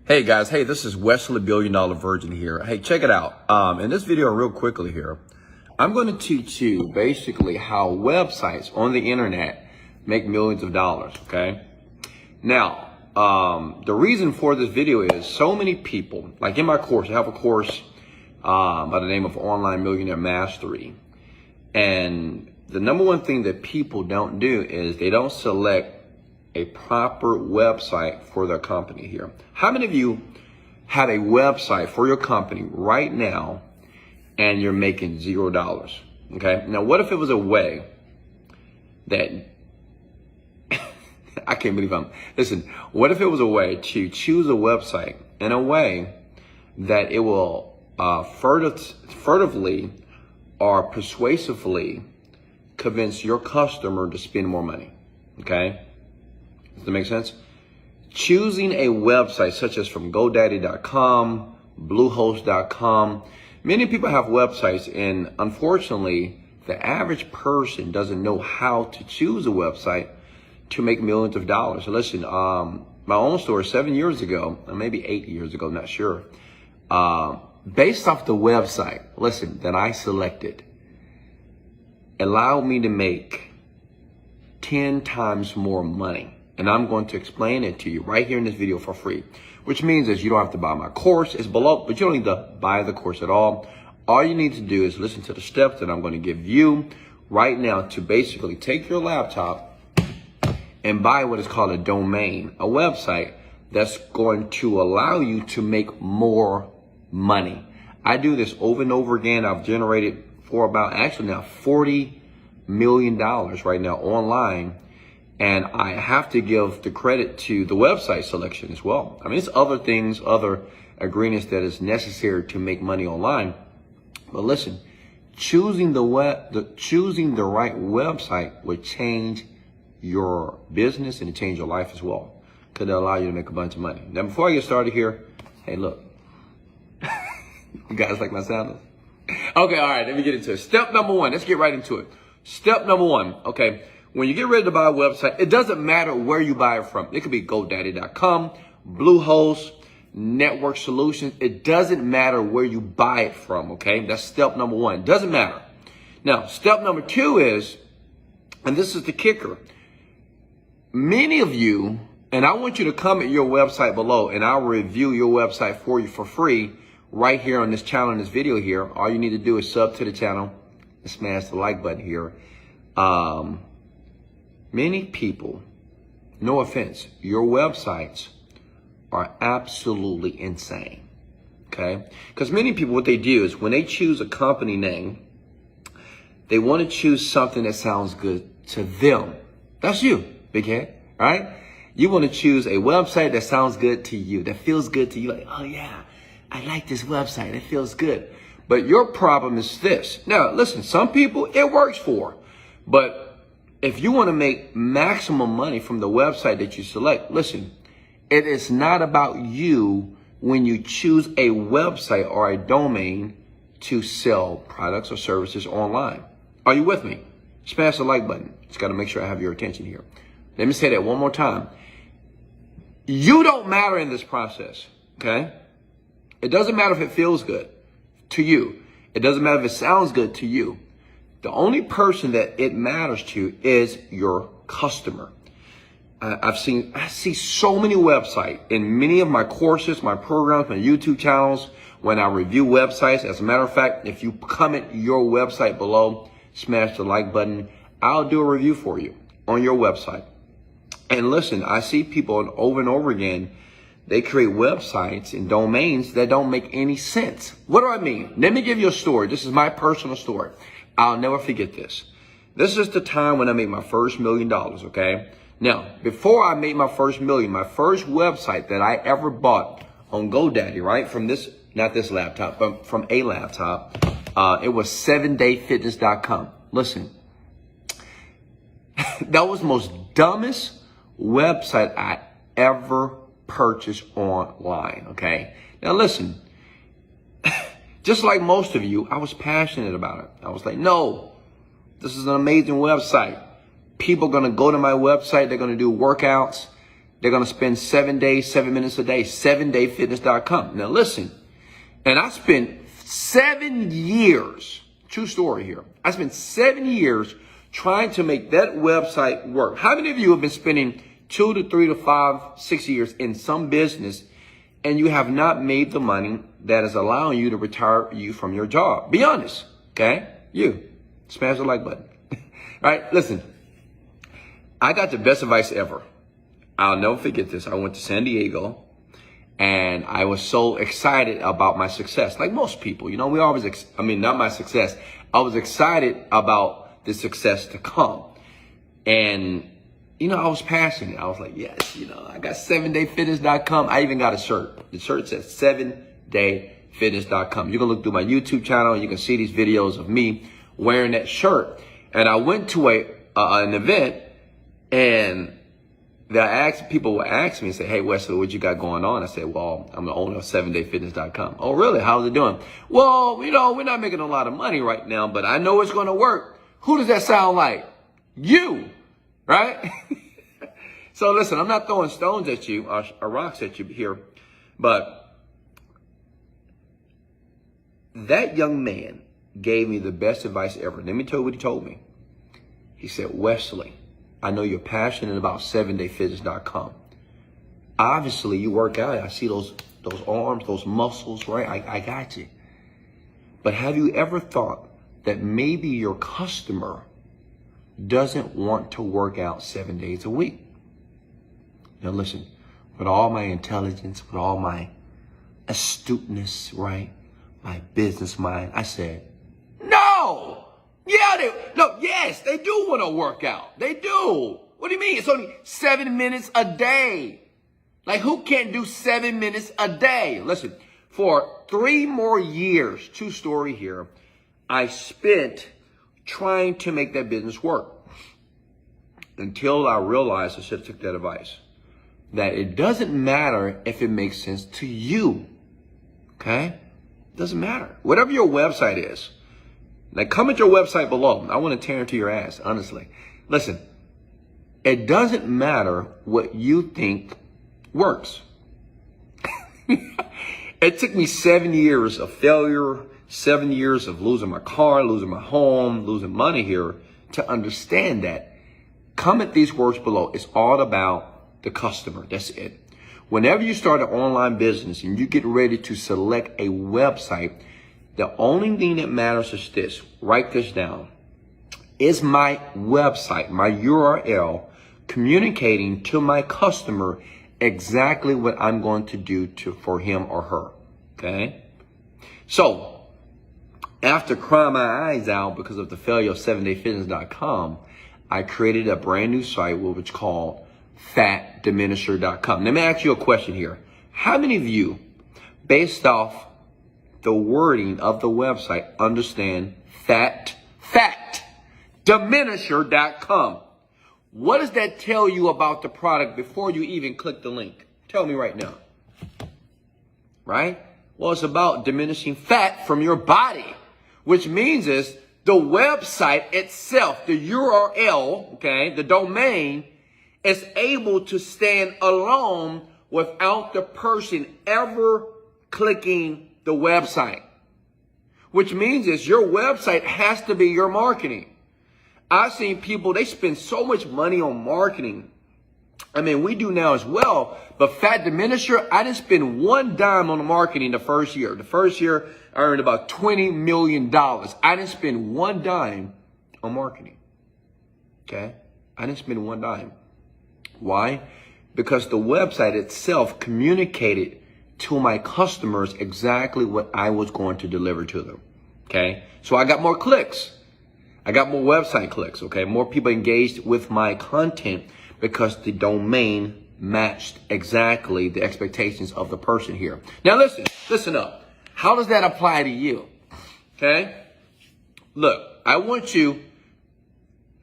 Hey guys, hey, this is Wesley Virgin here. Hey, check it out. In this video real quickly here, I'm going to teach you basically how websites on the internet make millions of dollars, okay? Now, the reason for this video is so many people, like in my course, I have a course by the name of Online Millionaire Mastery. And the number one thing that people don't do is they don't select a proper website for their company here. How many of you have a website for your company right now and you're making $0? Okay. Now, what if it was a way that I can't believe listen, what if it was a way to choose a website in a way that it will furtively or persuasively convince your customer to spend more money? Okay. Does that make sense? Choosing a website such as from GoDaddy.com, Bluehost.com. Many people have websites, and unfortunately, the average person doesn't know how to choose a website to make millions of dollars. So listen, my own story 7 years ago, or maybe 8 years ago, not sure. Based off the website, listen, that I selected, allowed me to make 10 times more money. And I'm going to explain it to you right here in this video for free, which means that you don't have to buy my course. It's below, but you don't need to buy the course at all. All you need to do is listen to the steps that I'm going to give you right now to basically take your laptop and buy what is called a domain, a website that's going to allow you to make more money. I do this over and over again. I've generated for about actually now $40 million right now online. And I have to give the credit to the website selection as well. I mean, it's other things, other ingredients that is necessary to make money online. But listen, choosing the right website would change your business and change your life as well. Because it'll allow you to make a bunch of money. Now, before I get started here, hey, look. You guys like my sound? Okay, all right, let me get into it. Step number one, let's get right into it. Step number one, okay. When you get ready to buy a website, it doesn't matter where you buy it from. It could be GoDaddy.com, Bluehost, Network Solutions. It doesn't matter where you buy it from, okay? That's step number one. It doesn't matter. Now, step number two is, and this is the kicker, many of you, and I want you to comment your website below, and I'll review your website for you for free right here on this channel, in this video here. All you need to do is sub to the channel and smash the like button here. Many people, no offense, your websites are absolutely insane, okay? Because many people, what they do is when they choose a company name, they want to choose something that sounds good to them. That's you, big head, right? You want to choose a website that sounds good to you, that feels good to you. Like, oh yeah, I like this website, it feels good. But your problem is this. Now, listen, some people it works for, but if you want to make maximum money from the website that you select, listen, it is not about you when you choose a website or a domain to sell products or services online. Are you with me? Smash the like button. Just got to make sure I have your attention here. Let me say that one more time. You don't matter in this process, okay? It doesn't matter if it feels good to you. It doesn't matter if it sounds good to you. The only person that it matters to is your customer. I see so many websites in many of my courses, my programs, my YouTube channels, when I review websites. As a matter of fact, if you comment your website below, smash the like button, I'll do a review for you on your website. And listen, I see people over and over again, they create websites and domains that don't make any sense. What do I mean? Let me give you a story. This is my personal story. I'll never forget this. This is the time when I made my first $1 million, okay? Now, before I made my first million, my first website that I ever bought on GoDaddy, right? From this, not this laptop, but from a laptop, it was 7dayfitness.com. Listen, that was the most dumbest website I ever purchased online, okay? Now listen, just like most of you, I was passionate about it. I was like, no, this is an amazing website. People are going to go to my website. They're going to do workouts. they're going to spend 7 days, 7 minutes a day, 7dayfitness.com. Now listen, and I spent 7 years, true story here. I spent 7 years trying to make that website work. How many of you have been spending 2 to 3 to 5, 6 years in some business and you have not made the money that is allowing you to retire you from your job? Be honest, okay? You, smash the like button. All right, listen, I got the best advice ever. I'll never forget this. I went to San Diego and I was so excited about my success. Like most people, you know, we always, not my success. I was excited about the success to come. And, you know, I was passionate. I was like, yes, you know, I got 7dayfitness.com. I even got a shirt. The shirt says 7dayfitness.com. You can look through my YouTube channel and you can see these videos of me wearing that shirt. And I went to an event and people would ask me and say, hey, Wesley, what you got going on? I said, well, I'm the owner of 7dayfitness.com. Oh, really? How's it doing? Well, you know, we're not making a lot of money right now, but I know it's going to work. Who does that sound like? You, right? So listen, I'm not throwing stones at you or rocks at you here, but that young man gave me the best advice ever. Let me tell you what he told me. He said, Wesley, I know you're passionate about 7dayfitness.com. Obviously, you work out. I see those arms, those muscles, right? I got you. But have you ever thought that maybe your customer doesn't want to work out 7 days a week? Now listen, with all my intelligence, with all my astuteness, right? My business mind, I said, no! Yeah, yes, they do want to work out. They do. What do you mean? It's only 7 minutes a day. Like, who can't do 7 minutes a day? Listen, for 3 more years, true story here, I spent trying to make that business work until I realized I should have took that advice. That it doesn't matter if it makes sense to you. Okay? It doesn't matter. Whatever your website is. Like, comment your website below. I want to tear into your ass, honestly. Listen, it doesn't matter what you think works. It took me 7 years of failure, 7 years of losing my car, losing my home, losing money here to understand that. Comment these words below. It's all about the customer. That's it. Whenever you start an online business and you get ready to select a website, the only thing that matters is this. Write this down. Is my website, my URL, communicating to my customer exactly what I'm going to do for him or her? Okay? So, after crying my eyes out because of the failure of 7dayfitness.com, I created a brand new site which is called fatdiminisher.com. Let me ask you a question here. How many of you, based off the wording of the website, understand fatdiminisher.com? What does that tell you about the product before you even click the link? Tell me right now. Right? Well, it's about diminishing fat from your body, which means is the website itself, the URL, okay, the domain, is able to stand alone without the person ever clicking the website, which means is your website has to be your marketing. I've seen people, they spend so much money on marketing. I mean, we do now as well, but Fat Diminisher, I didn't spend one dime on the marketing the first year. The first year, I earned about $20 million. I didn't spend one dime on marketing. Okay? I didn't spend one dime. Why? Because the website itself communicated to my customers exactly what I was going to deliver to them. Okay? So I got more clicks. I got more website clicks. Okay? More people engaged with my content because the domain matched exactly the expectations of the person here. Now listen up. How does that apply to you? Okay? Look, I want you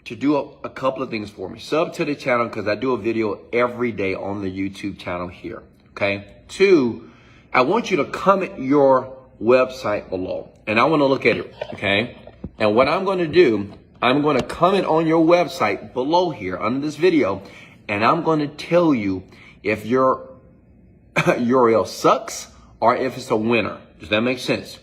to do a couple of things for me. Sub to the channel because I do a video every day on the YouTube channel here. Okay? 2, I want you to comment your website below and I want to look at it. Okay? And what I'm going to do, I'm going to comment on your website below here under this video, and I'm going to tell you if your URL sucks or if it's a winner. Does that make sense?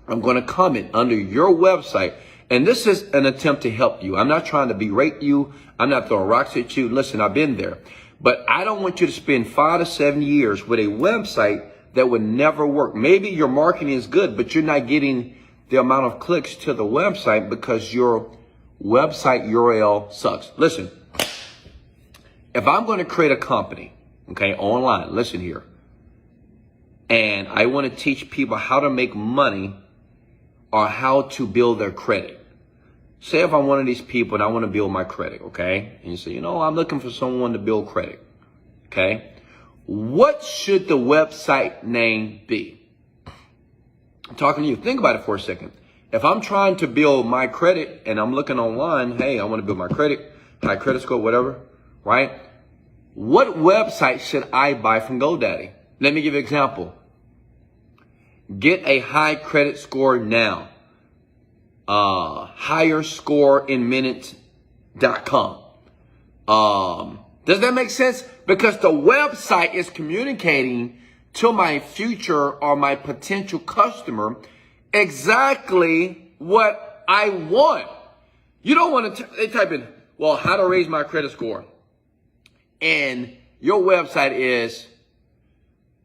I'm going to comment under your website, and this is an attempt to help you. I'm not trying to berate you. I'm not throwing rocks at you. Listen, I've been there. But I don't want you to spend 5 to 7 years with a website that would never work. Maybe your marketing is good, but you're not getting the amount of clicks to the website because your website URL sucks. Listen, if I'm going to create a company, okay, online, listen here, and I want to teach people how to make money or how to build their credit. Say if I'm one of these people and I want to build my credit, okay? And you say, I'm looking for someone to build credit, okay? What should the website name be? I'm talking to you. Think about it for a second. If I'm trying to build my credit and I'm looking online, hey, I want to build my credit, high credit score, whatever, right? What website should I buy from GoDaddy? Let me give you an example. Get a high credit score now. Higher score in minutes.com. Does that make sense? Because the website is communicating to my future or my potential customer exactly what I want. You don't want to they type in, well, how to raise my credit score. And your website is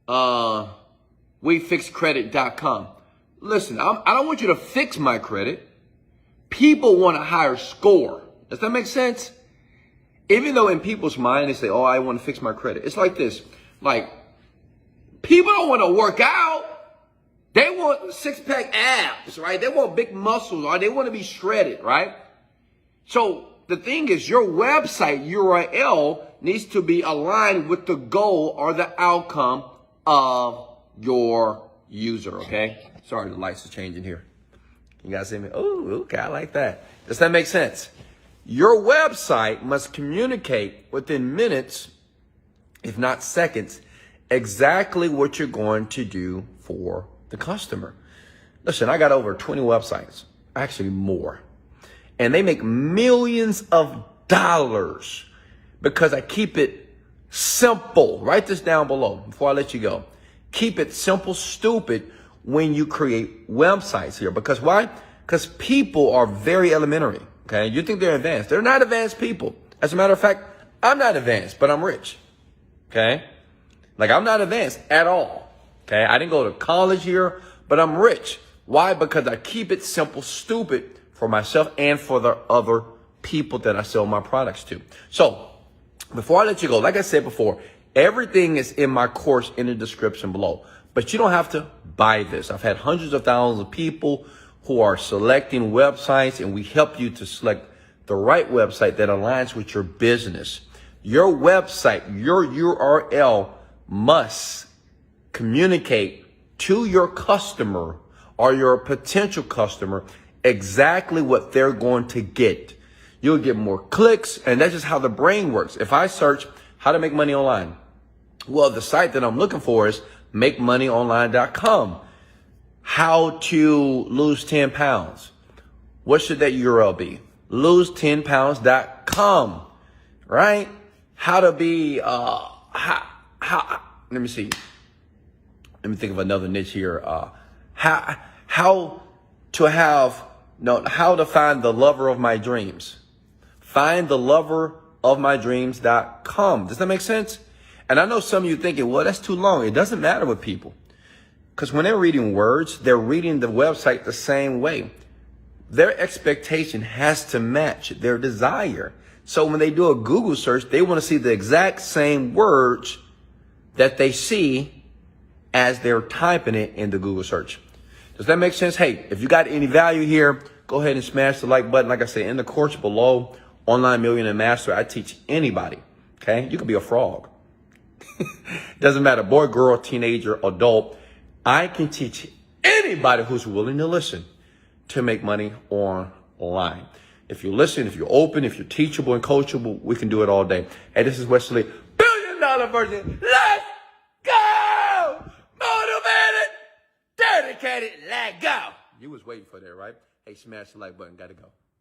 wefixcredit.com. Listen, I don't want you to fix my credit. People want a higher score. Does that make sense? Even though in people's mind they say, oh, I want to fix my credit. It's like this. Like, people don't want to work out. They want six-pack abs, right? They want big muscles, or they want to be shredded, right? So the thing is, your website URL needs to be aligned with the goal or the outcome of your user, okay? Sorry, the lights are changing here. You guys see me? Oh, okay, I like that. Does that make sense? Your website must communicate within minutes, if not seconds, exactly what you're going to do for the customer. Listen, I got over 20 websites, actually more, and they make millions of dollars because I keep it simple. Write this down below before I let you go. Keep it simple, stupid when you create websites here. Because why? Because people are very elementary. Okay. You think they're advanced. They're not advanced people. As a matter of fact, I'm not advanced, but I'm rich. Okay. Like, I'm not advanced at all. Okay. I didn't go to college here, but I'm rich. Why? Because I keep it simple, stupid for myself and for the other people that I sell my products to. So before I let you go, like I said before, everything is in my course in the description below, but you don't have to buy this. I've had hundreds of thousands of people who are selecting websites, and we help you to select the right website that aligns with your business. Your website, your URL must communicate to your customer or your potential customer exactly what they're going to get. You'll get more clicks, and that's just how the brain works. If I search how to make money online, well, the site that I'm looking for is makemoneyonline.com. How to lose 10 pounds. What should that URL be? Lose10pounds.com, right? How to be, let me see. Let me think of another niche here. How to find the lover of my dreams. Find the lover of my dreams.com. Does that make sense? And I know some of you thinking, well, that's too long. It doesn't matter with people. Because when they're reading words, they're reading the website the same way. Their expectation has to match their desire. So when they do a Google search, they want to see the exact same words that they see as they're typing it in the Google search. Does that make sense? Hey, if you got any value here, go ahead and smash the like button. Like I said, in the course below, Online Millionaire Master, I teach anybody. Okay? You could be a frog. Doesn't matter, boy, girl, teenager, adult. I can teach anybody who's willing to listen to make money online. If you listen, if you're open, if you're teachable and coachable, we can do it all day. Hey, this is Wesley, $1 billion Virgin. Let's go! Motivated, dedicated, let go. You was waiting for that, right? Hey, smash the like button. Gotta go.